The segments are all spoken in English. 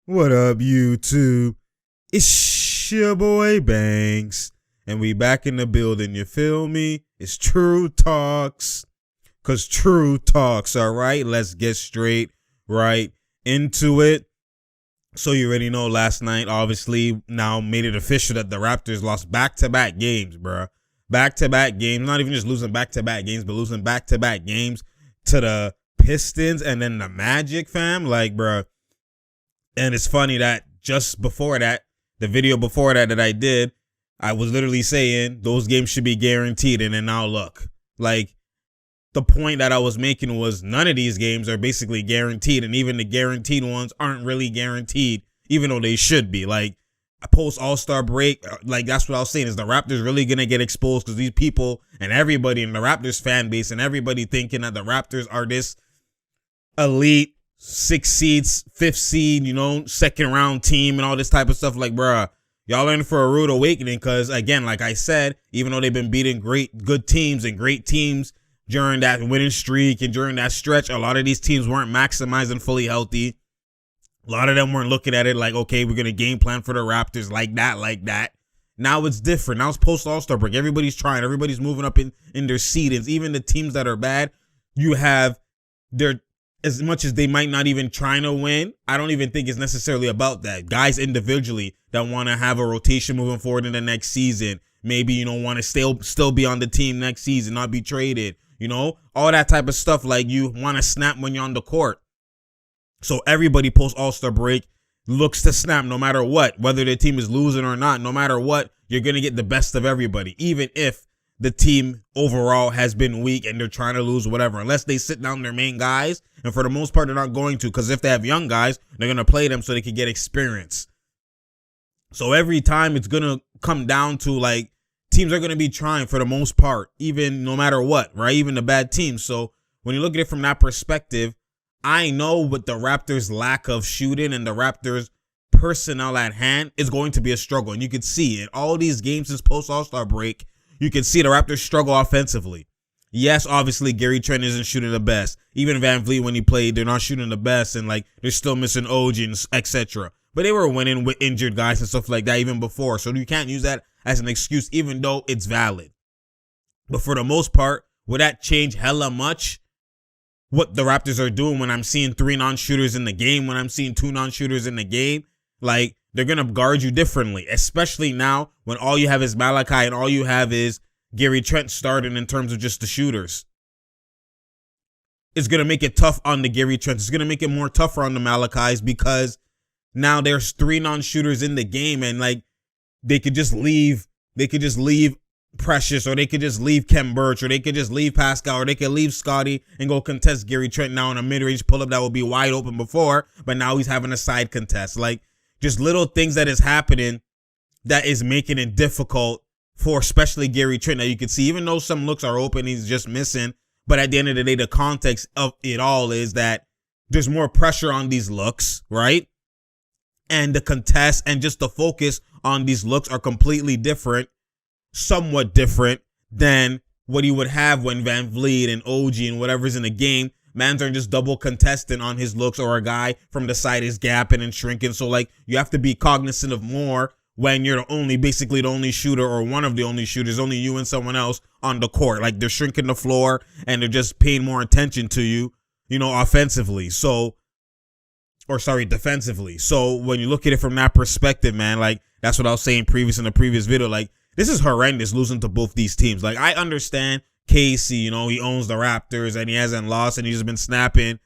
What up, YouTube? It's your boy Banks, and we back in the building, you feel me? It's True Talks, cause True Talks, alright? Let's get straight right into it. So you already know last night, obviously, now made it official that the Raptors lost back-to-back games, bruh. Back-to-back games, not even just losing back-to-back games, but losing back-to-back games to the Pistons and then the Magic, fam. Like, bruh. And it's funny that just before that, the video before that I did, I was literally saying those games should be guaranteed. And then now look, like the point that I was making was none of these games are basically guaranteed. And even the guaranteed ones aren't really guaranteed, even though they should be. Like a post All-Star break, like that's what I was saying, is the Raptors really going to get exposed because these people and everybody in the Raptors fan base and everybody thinking that the Raptors are this elite 6 seeds, 5th seed, you know, 2nd round team and all this type of stuff. Like, bruh, y'all in for a rude awakening because, again, like I said, even though they've been beating good teams and great teams during that winning streak and during that stretch, a lot of these teams weren't maximizing fully healthy. A lot of them weren't looking at it like, okay, we're going to game plan for the Raptors like that. Now it's different. Now it's post All-Star break. Everybody's trying. Everybody's moving up in their seedings. Even the teams that are bad, you have their, as much as they might not even trying to win, I don't even think it's necessarily about that. Guys individually that want to have a rotation moving forward in the next season, maybe, you know, want to still be on the team next season, not be traded, you know, all that type of stuff. Like you want to snap when you're on the court. So everybody post All-Star break looks to snap no matter what, whether their team is losing or not. No matter what, you're going to get the best of everybody, even if the team overall has been weak and they're trying to lose whatever, unless they sit down their main guys. And for the most part, they're not going to, because if they have young guys, they're going to play them so they can get experience. So every time it's going to come down to, like, teams are going to be trying for the most part, even no matter what, right? Even the bad teams. So when you look at it from that perspective, I know with the Raptors' lack of shooting and the Raptors' personnel at hand is going to be a struggle. And you can see it. All these games since post All-Star break, you can see the Raptors struggle offensively. Yes, obviously, Gary Trent isn't shooting the best. Even Van Vliet, when he played, they're not shooting the best. And, like, they're still missing OG and etc. But they were winning with injured guys and stuff like that even before. So you can't use that as an excuse, even though it's valid. But for the most part, would that change hella much what the Raptors are doing when I'm seeing 3 non-shooters in the game, when I'm seeing 2 non-shooters in the game? Like, they're going to guard you differently, especially now when all you have is Malachi and all you have is Gary Trent starting in terms of just the shooters. It's going to make it tough on the Gary Trents. It's going to make it more tougher on the Malachis because now there's 3 non-shooters in the game and, like, they could just leave Precious, or they could just leave Kem Birch, or they could just leave Pascal, or they could leave Scotty and go contest Gary Trent now in a mid-range pull-up that would be wide open before, but now he's having a side contest. Like, just little things that is happening that is making it difficult for especially Gary Trent. Now you can see, even though some looks are open, he's just missing. But at the end of the day, the context of it all is that there's more pressure on these looks, right? And the contest and just the focus on these looks are completely different, somewhat different than what he would have when Van Vliet and OG and whatever's in the game. Mans are just double contesting on his looks, or a guy from the side is gapping and shrinking. So, like, you have to be cognizant of more when you're basically the only shooter, or one of the only shooters, only you and someone else on the court. Like, they're shrinking the floor and they're just paying more attention to you, you know, offensively. Defensively. So when you look at it from that perspective, man, like, that's what I was saying in the previous video. Like, this is horrendous losing to both these teams. Like, I understand Casey, you know, he owns the Raptors and he hasn't lost and he's just been snapping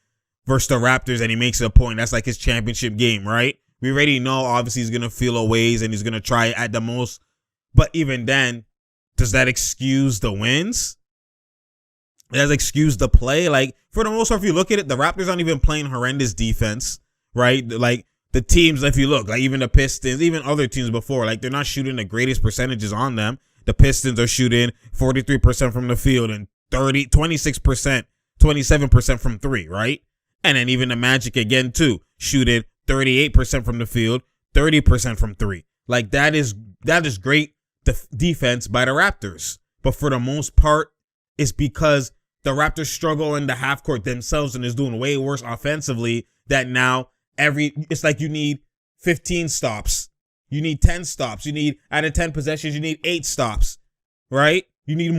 versus the Raptors and he makes it a point. That's like his championship game, right? We already know, obviously, he's going to feel a ways and he's going to try at the most. But even then, does that excuse the wins? Does that excuse the play? Like, for the most part, if you look at it, the Raptors aren't even playing horrendous defense, right? Like, the teams, if you look, like even the Pistons, even other teams before, like, they're not shooting the greatest percentages on them. The Pistons are shooting 43% from the field and 26%, 27% from 3, right? And then even the Magic again, too, shooting 38% from the field, 30% from 3. Like, that is great defense by the Raptors. But for the most part, it's because the Raptors struggle in the half court themselves and is doing way worse offensively, that now It's like you need 15 stops. You need 10 stops. You need, out of 10 possessions, you need 8 stops, right? You need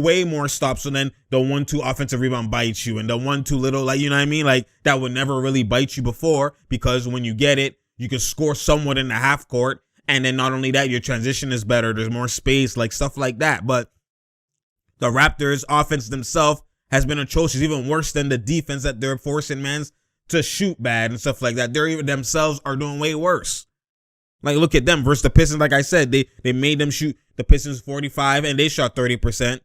way more stops. So then the 1-2 offensive rebound bites you, and the 1-2 little, like, you know what I mean? Like, that would never really bite you before, because when you get it, you can score somewhat in the half court. And then not only that, your transition is better. There's more space, like stuff like that. But the Raptors offense themselves has been atrocious, even worse than the defense that they're forcing mans to shoot bad and stuff like that. They're even themselves are doing way worse. Like, look at them versus the Pistons. Like I said, they made them shoot the Pistons 45, and they shot 30%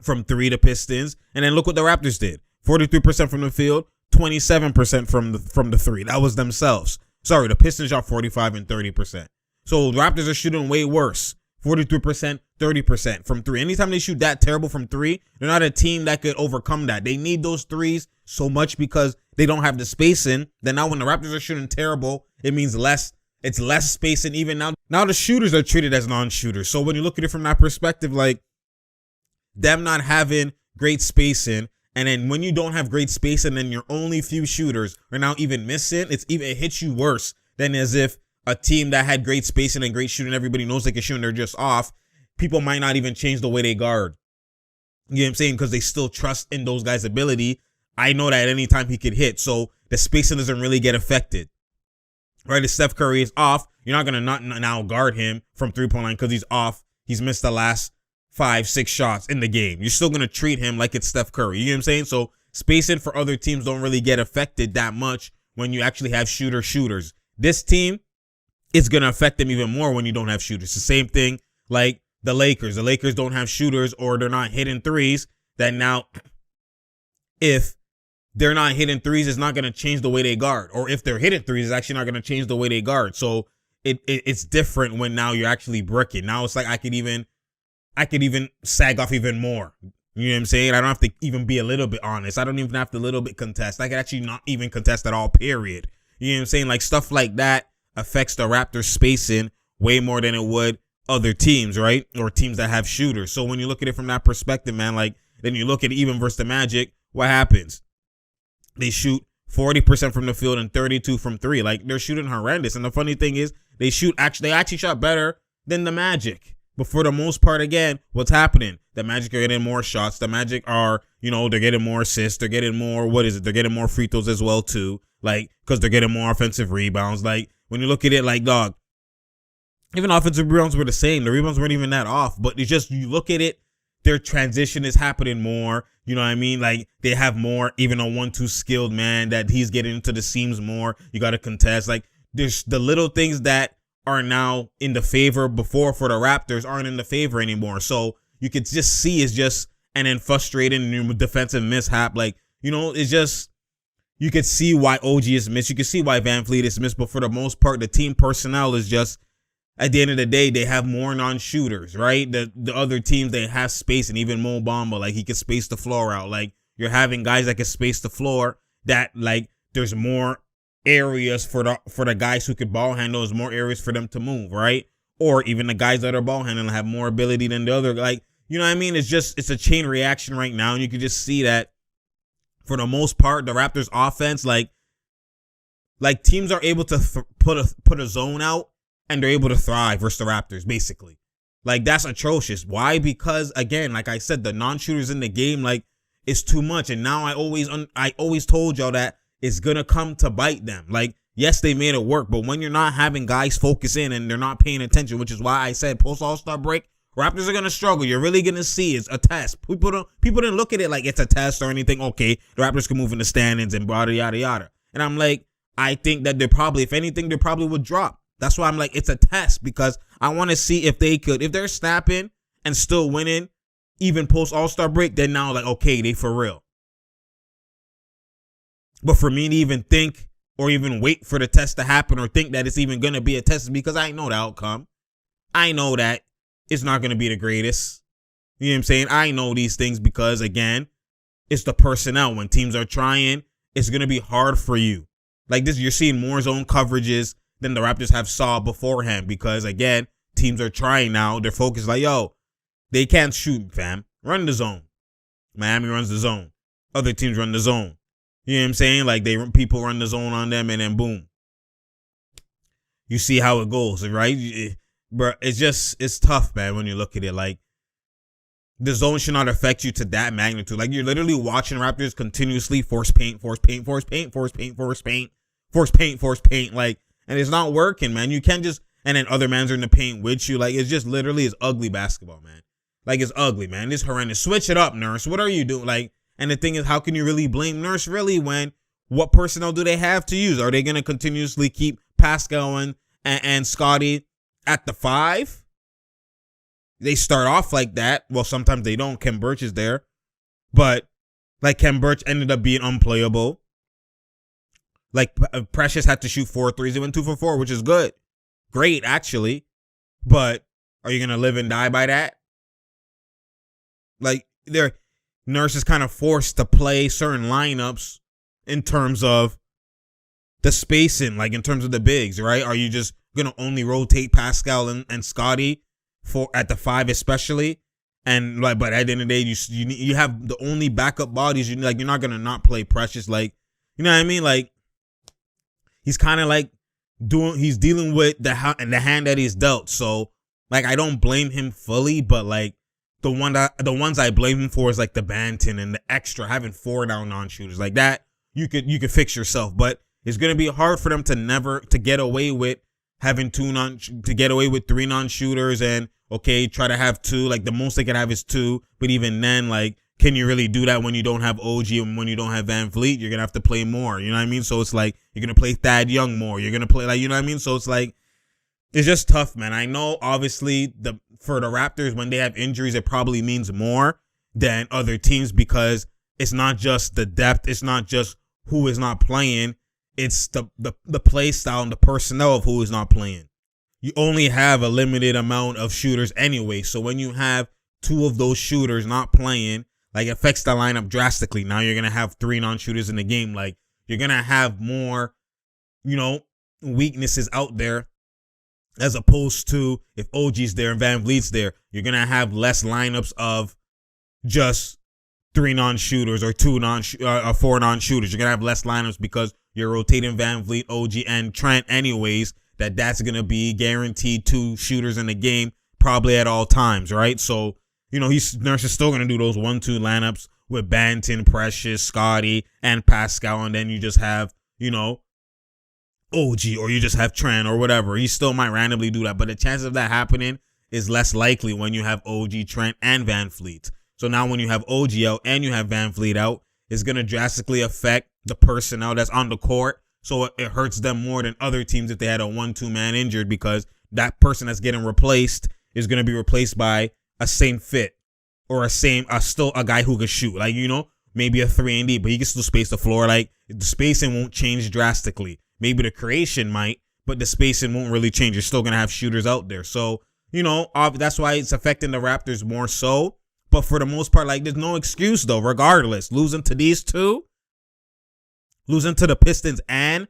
from 3, the Pistons. And then look what the Raptors did. 43% from the field, 27% from the 3. That was themselves. Sorry, the Pistons shot 45 and 30%. So the Raptors are shooting way worse. 43%, 30% from 3. Anytime they shoot that terrible from 3, they're not a team that could overcome that. They need those threes so much because they don't have the spacing. Then now when the Raptors are shooting terrible, it means less. It's less spacing even now. Now the shooters are treated as non-shooters. So when you look at it from that perspective, like them not having great spacing, and then when you don't have great spacing, then your only few shooters are now even missing. It hits you worse than as if a team that had great spacing and great shooting, everybody knows they can shoot and they're just off. People might not even change the way they guard. You know what I'm saying? Because they still trust in those guys' ability. I know that at any time he could hit. So the spacing doesn't really get affected. Right? If Steph Curry is off, you're not going to not now guard him from 3-point line because he's off. He's missed the last 5-6 shots in the game. You're still going to treat him like it's Steph Curry. You know what I'm saying? So spacing for other teams don't really get affected that much when you actually have shooters. This team, it's going to affect them even more when you don't have shooters. The same thing like the Lakers. The Lakers don't have shooters, or they're not hitting threes. That now, if they're not hitting threes, it's not going to change the way they guard. Or if they're hitting threes, it's actually not going to change the way they guard. So it's different when now you're actually bricking. Now it's like I could even sag off even more. You know what I'm saying? I don't have to even be a little bit honest. I don't even have to a little bit contest. I could actually not even contest at all, period. You know what I'm saying? Like stuff like that affects the Raptors spacing way more than it would other teams, right? Or teams that have shooters. So when you look at it from that perspective, man, like then you look at it even versus the Magic, what happens? They shoot 40% from the field and 32 from 3. Like they're shooting horrendous. And the funny thing is they actually shot better than the Magic. But for the most part, again, what's happening? The Magic are getting more shots. The Magic are, they're getting more assists. They're getting more, they're getting more free throws as well too. Like, because they're getting more offensive rebounds. Like, when you look at it, like, dog, even offensive rebounds were the same. The rebounds weren't even that off. But it's just, you look at it, their transition is happening more. You know what I mean? Like, they have more, even a 1-2 skilled man that he's getting into the seams more. You got to contest. Like, there's the little things that are now in the favor before for the Raptors aren't in the favor anymore. So you could just see it's just, and then frustrating defensive mishap. Like, it's just, you could see why OG is missed. You could see why Van Fleet is missed. But for the most part, the team personnel is just, at the end of the day, they have more non-shooters, right? The other teams, they have space, and even Mo Bamba, like, he can space the floor out. Like, you're having guys that can space the floor that, like, there's more areas for the guys who could ball handle. There's more areas for them to move, right? Or even the guys that are ball handling have more ability than the other. Like, you know what I mean? It's a chain reaction right now, and you can just see that for the most part, the Raptors offense, like teams are able to put a zone out, and they're able to thrive versus the Raptors, basically. Like, that's atrocious. Why? Because, again, like I said, the non-shooters in the game, like, it's too much. And now I always told y'all that it's going to come to bite them. Like, yes, they made it work, but when you're not having guys focus in and they're not paying attention, which is why I said post All-Star break, Raptors are going to struggle. You're really going to see it's a test. People didn't look at it like it's a test or anything. Okay, the Raptors can move in the standings and yada, yada, yada. And I'm like, I think that if anything, they probably would drop. That's why I'm like, it's a test, because I want to see if they're snapping and still winning, even post All-Star break, then now, like, okay, they for real. But for me to even think or even wait for the test to happen or think that it's even going to be a test is because I know the outcome. I know that it's not going to be the greatest. You know what I'm saying? I know these things because, again, it's the personnel. When teams are trying, it's going to be hard for you. Like this, you're seeing more zone coverages than the Raptors have saw beforehand because, again, teams are trying now. They're focused like, yo, they can't shoot, fam. Run the zone. Miami runs the zone. Other teams run the zone. You know what I'm saying? Like people run the zone on them and then boom. You see how it goes, right? Bro, it's tough, man, when you look at it. Like, the zone should not affect you to that magnitude. Like, you're literally watching Raptors continuously force paint, force paint, force paint, force paint, force paint, force paint, force paint. Like, and it's not working, man. You can't just, and then other mans are in the paint with you. Like, it's just literally is ugly basketball, man. Like, it's ugly, man. It's horrendous. Switch it up, Nurse. What are you doing? Like, and the thing is, how can you really blame Nurse really when what personnel do they have to use? Are they going to continuously keep Pascal and Scotty at the 5? They start off like that. Well, sometimes they don't. Kem Birch is there. But, like, Kem Birch ended up being unplayable. Like, Precious had to shoot 4 threes. He went 2 for 4, which is good. Great, actually. But are you going to live and die by that? Like, Nurse is kind of forced to play certain lineups in terms of the spacing, like in terms of the bigs, right? Are you just going to only rotate Pascal and Scotty for at the 5 especially? And like, but at the end of the day, you have the only backup bodies. You're not going to not play Precious. Like, you know what I mean? Like, he's kind of like he's dealing with the hand that he's dealt. So, like, I don't blame him fully, but like, the ones I blame him for is like the Banton and the extra having 4 down non-shooters like that. You could fix yourself, but it's gonna be hard for them to get away with having 3 non-shooters and try to have 2. Like, the most they can have is 2, but even then, like, can you really do that when you don't have OG and when you don't have Van Vliet? You're gonna have to play more. You know what I mean? So it's like you're gonna play Thad Young more. You're gonna play, like, you know what I mean? So it's like, it's just tough, man. I know, obviously, for the Raptors, when they have injuries, it probably means more than other teams because it's not just the depth. It's not just who is not playing. It's the play style and the personnel of who is not playing. You only have a limited amount of shooters anyway. So when you have 2 of those shooters not playing, like, it affects the lineup drastically. Now you're going to have 3 non-shooters in the game. Like, you're going to have more, weaknesses out there. As opposed to if OG's there and Van Vliet's there, you're going to have less lineups of just 3 non-shooters or 4 non-shooters. You're going to have less lineups because you're rotating Van Vliet, OG, and Trent anyways. That's going to be guaranteed 2 shooters in the game probably at all times, right? So, Nurse is still going to do those 1-2 lineups with Banton, Precious, Scotty, and Pascal, and then you just have, OG, or you just have Trent or whatever. He still might randomly do that, but the chances of that happening is less likely when you have OG, Trent, and Van Vliet. So now when you have OG out and you have Van Vliet out, it's going to drastically affect the personnel that's on the court. So it hurts them more than other teams if they had a 1-2 man injured, because that person that's getting replaced is going to be replaced by a same fit or still a guy who can shoot. Like, maybe a 3-and-D, but he can still space the floor. Like, the spacing won't change drastically. Maybe the creation might, but the spacing won't really change. You're still going to have shooters out there. So, that's why it's affecting the Raptors more so. But for the most part, like, there's no excuse, though, regardless. Losing to these 2, losing to the Pistons and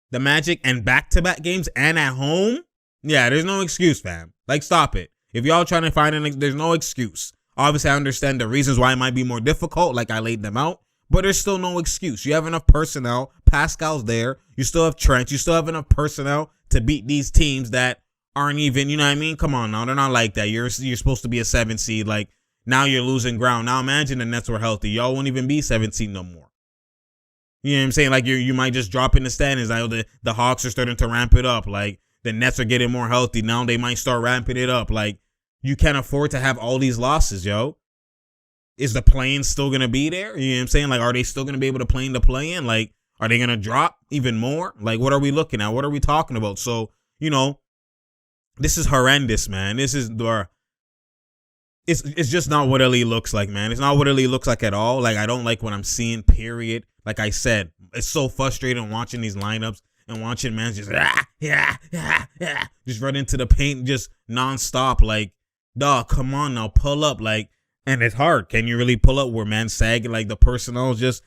the Magic and back-to-back games and at home, yeah, there's no excuse, fam. Like, stop it. If y'all trying to find there's no excuse. Obviously, I understand the reasons why it might be more difficult, like I laid them out. But there's still no excuse. You have enough personnel. Pascal's there. You still have Trent. You still have enough personnel to beat these teams that aren't even, you know what I mean? Come on now. They're not like that. You're supposed to be a 7 seed. Like, now you're losing ground. Now imagine the Nets were healthy. Y'all won't even be 7 seed no more. You know what I'm saying? Like, you might just drop in the standings. Like, the Hawks are starting to ramp it up. Like, the Nets are getting more healthy. Now they might start ramping it up. Like, you can't afford to have all these losses, yo. Is the play-in still going to be there? You know what I'm saying? Like, are they still going to be able to play in the play-in? Like, are they going to drop even more? Like, what are we looking at? What are we talking about? So, this is horrendous, man. This is it's just not what LA looks like, man. It's not what LA looks like at all. Like, I don't like what I'm seeing, period. Like I said, it's so frustrating watching these lineups and watching man just just run into the paint just nonstop. Like, dog, come on now, pull up. Like, and it's hard. Can you really pull up where man's sagging? Like, the personnel is just,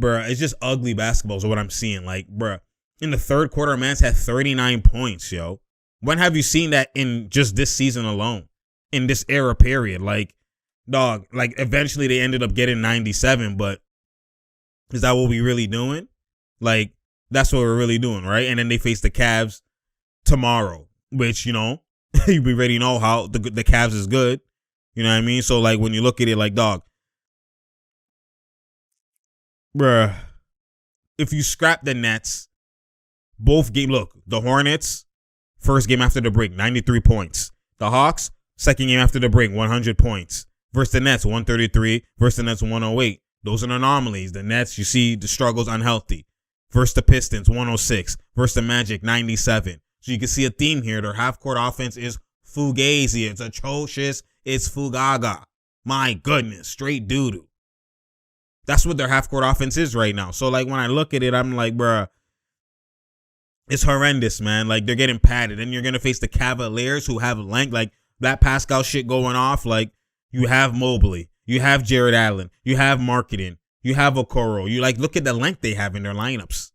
bruh, it's just ugly basketball is what I'm seeing. Like, bruh, in the third quarter, man's had 39 points, yo. When have you seen that in just this season alone? In this era period? Like, dog, like, eventually they ended up getting 97, but Is that what we really doing? Like, that's what we're really doing, right? And then they face the Cavs tomorrow, which, we already know how the Cavs is good. You know what I mean? So, like, when you look at it, like, dog, bruh, if you scrap the Nets, both game, look, the Hornets, first game after the break, 93 points. The Hawks, second game after the break, 100 points. Versus the Nets, 133. Versus the Nets, 108. Those are anomalies. The Nets, you see the struggles unhealthy. Versus the Pistons, 106. Versus the Magic, 97. So you can see a theme here. Their half-court offense is fugazi. It's atrocious. It's fugaga. My goodness. Straight doo-doo. That's what their half-court offense is right now. So, like, when I look at it, I'm like, bruh, it's horrendous, man. Like, they're getting padded. And you're going to face the Cavaliers who have length. Like, that Pascal shit going off. Like, you have Mobley. You have Jared Allen. You have Marketing. You have Okoro. You, like, look at the length they have in their lineups.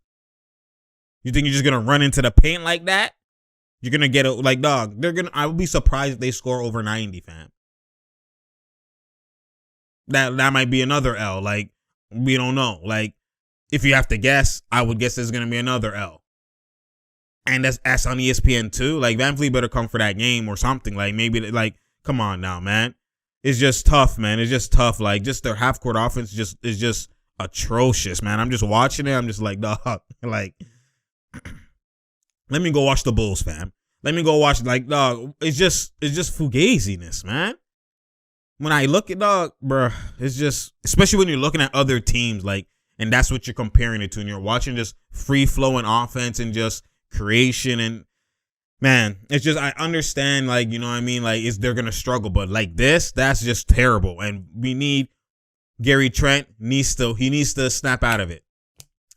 You think you're just going to run into the paint like that? You're going to get it. Like, dog, I would be surprised if they score over 90, fam. That might be another L. Like, we don't know. Like, if you have to guess, I would guess there's going to be another L. And that's on ESPN too. Like, VanVleet better come for that game or something. Like, maybe, like, come on now, man. It's just tough, man. It's just tough. Like, just their half-court offense is just atrocious, man. I'm just watching it. I'm just like, dog, like, let me go watch the Bulls, fam. Let me go watch, like, dog, it's just fugaziness, man. When I look at, dog, bro, it's just, especially when you're looking at other teams, like, and that's what you're comparing it to, and you're watching just free-flowing offense and just creation, and man, it's just, I understand, like, you know what I mean, like, they're gonna struggle, but like that's just terrible, and we need Gary Trent needs to snap out of it.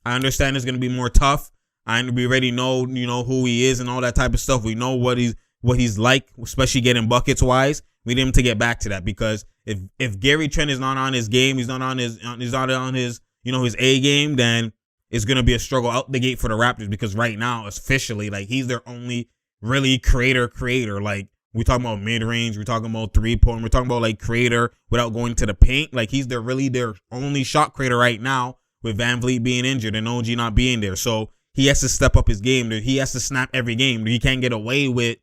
I understand it's gonna be more tough. We already know, who he is and all that type of stuff. We know what he's like, especially getting buckets wise. We need him to get back to that, because if Gary Trent is not on his game, he's not on his his A game, then it's going to be a struggle out the gate for the Raptors, because right now, officially, like, he's their only really creator. Like, we're talking about mid-range, we're talking about three-point, we're talking about, like, creator without going to the paint. Like, he's their only shot creator right now, with VanVleet being injured and OG not being there. So he has to step up his game. He has to snap every game. He can't get away with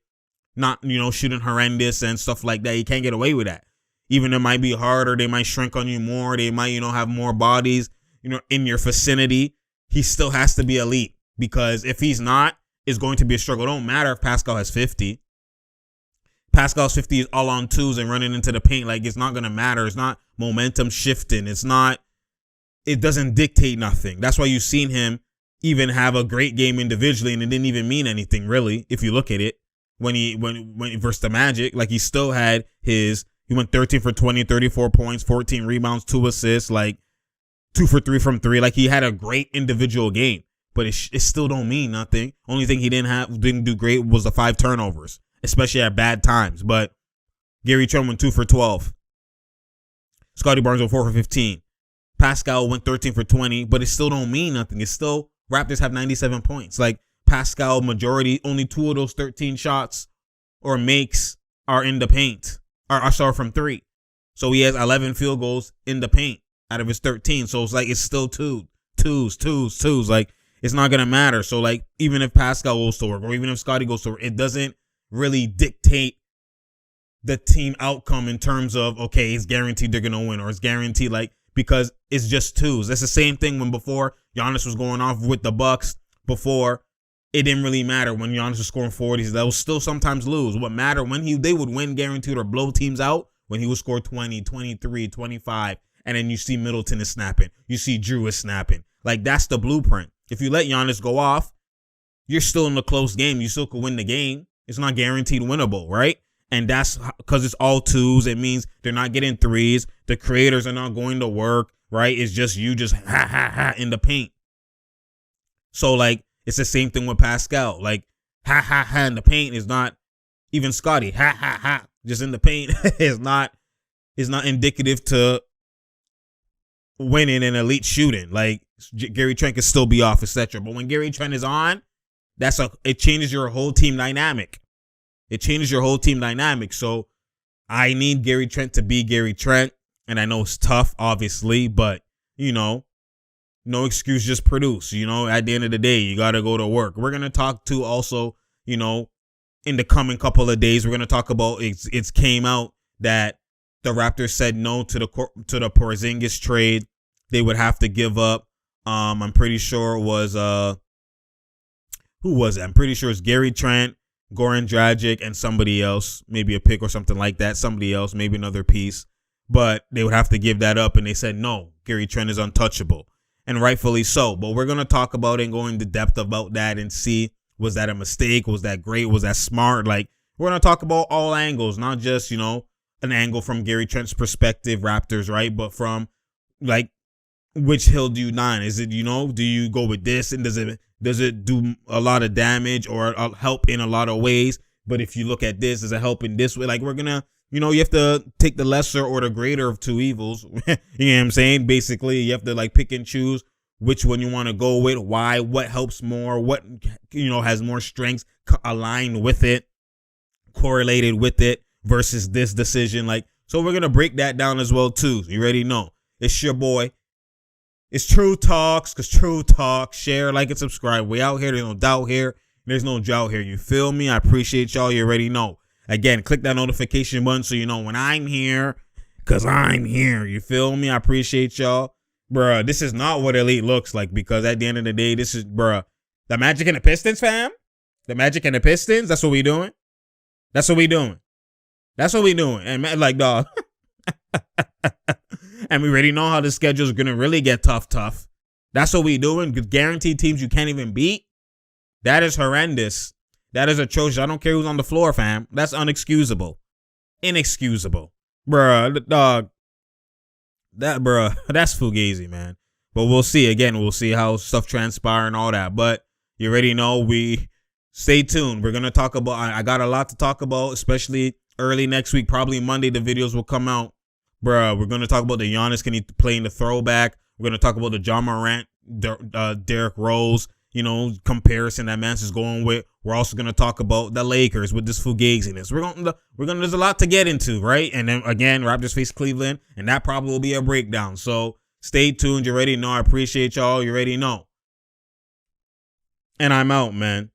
not, shooting horrendous and stuff like that. He can't get away with that. Even it might be harder. They might shrink on you more. They might, have more bodies, in your vicinity. He still has to be elite, because if he's not, it's going to be a struggle. It don't matter if Pascal has 50. Pascal's 50 is all on twos and running into the paint. Like, it's not going to matter. It's not momentum shifting. It doesn't dictate nothing. That's why you've seen him even have a great game individually, and it didn't even mean anything, really, if you look at it. When he versus the Magic, like, he still had he went 13 for 20, 34 points, 14 rebounds, 2 assists, like 2 for 3 from 3. Like, he had a great individual game, but it still don't mean nothing. Only thing he didn't do great was the 5 turnovers, especially at bad times. But Gary Trent went 2 for 12. Scotty Barnes went 4 for 15. Pascal went 13 for 20, but it still don't mean nothing. It's still, Raptors have 97 points. Like, Pascal, majority, only 2 of those 13 shots or makes are in the paint. Are from 3. So he has 11 field goals in the paint out of his 13. So it's like, it's still twos. Like, it's not going to matter. So, like, even if Pascal goes to work, or even if Scotty goes to work, it doesn't really dictate the team outcome in terms of, okay, it's guaranteed they're going to win, or it's guaranteed, like, because it's just twos. That's the same thing when before Giannis was going off with the Bucks. Before, it didn't really matter when Giannis was scoring 40s. They will still sometimes lose. What mattered when they would win guaranteed or blow teams out, when he would score 20, 23, 25, and then you see Middleton is snapping. You see Drew is snapping. Like, that's the blueprint. If you let Giannis go off, you're still in a close game. You still could win the game. It's not guaranteed winnable, right? And that's because it's all twos. It means they're not getting threes. The creators are not going to work, right? It's just you just in the paint. So, like, it's the same thing with Pascal. Like, in the paint is not, even Scotty, just in the paint is not indicative to winning and elite shooting. Like, Gary Trent can still be off, etc. But when Gary Trent is on, it changes your whole team dynamic. It changes your whole team dynamic. So I need Gary Trent to be Gary Trent. And I know it's tough, obviously, but, no excuse, just produce. You know, at the end of the day, you got to go to work. We're going to talk to also, you know, in the coming couple of days, we're going to talk about it's came out that the Raptors said no to the Porzingis trade. They would have to give up. I'm pretty sure it was who was it? I'm pretty sure it's Gary Trent, Goran Dragic, and somebody else, maybe a pick or something like that. Somebody else, maybe another piece. But they would have to give that up, and they said no. Gary Trent is untouchable, and rightfully so. But we're gonna talk about it and go into depth about that and see, was that a mistake? Was that great? Was that smart? Like, we're gonna talk about all angles, not just, you know, an angle from Gary Trent's perspective, Raptors, right? But from, like, which hill do you die on? Is it, you know, do you go with this, and does it do a lot of damage or help in a lot of ways? But if you look at this, does it help in this way? Like, we're gonna, you know, you have to take the lesser or the greater of two evils. You know what I'm saying? Basically, you have to like pick and choose which one you want to go with, why, what helps more, what, you know, has more strengths aligned with it, correlated with it versus this decision. Like, so we're gonna break that down as well too. You already know. It's your boy. It's True Talks, because True Talk. Share, like, and subscribe. We out here. There's no doubt here. There's no drought here. You feel me? I appreciate y'all. You already know. Again, click that notification button so you know when I'm here, because I'm here. You feel me? I appreciate y'all. Bruh, this is not what elite looks like, because at the end of the day, this is, bruh, the Magic and the Pistons, fam. The Magic and the Pistons, that's what we doing. That's what we doing. That's what we doing. And, man, like, dog. And we already know how the schedule is going to really get tough. That's what we doing. Guaranteed teams you can't even beat. That is horrendous. That is atrocious. I don't care who's on the floor, fam. That's unexcusable. Inexcusable. Bruh, dog. That's fugazi, man. But we'll see. Again, we'll see how stuff transpire and all that. But you already know, we stay tuned. We're going to talk about, I got a lot to talk about, especially early next week. Probably Monday, the videos will come out. Bruh, we're going to talk about the Giannis, can he play in the throwback? We're going to talk about the John Morant, Derrick Rose, you know, comparison that Mance is going with. We're also going to talk about the Lakers with this fugaziness. There's a lot to get into, right? And then again, Raptors face Cleveland, and that probably will be a breakdown. So stay tuned. You already know. I appreciate y'all. You already know. And I'm out, man.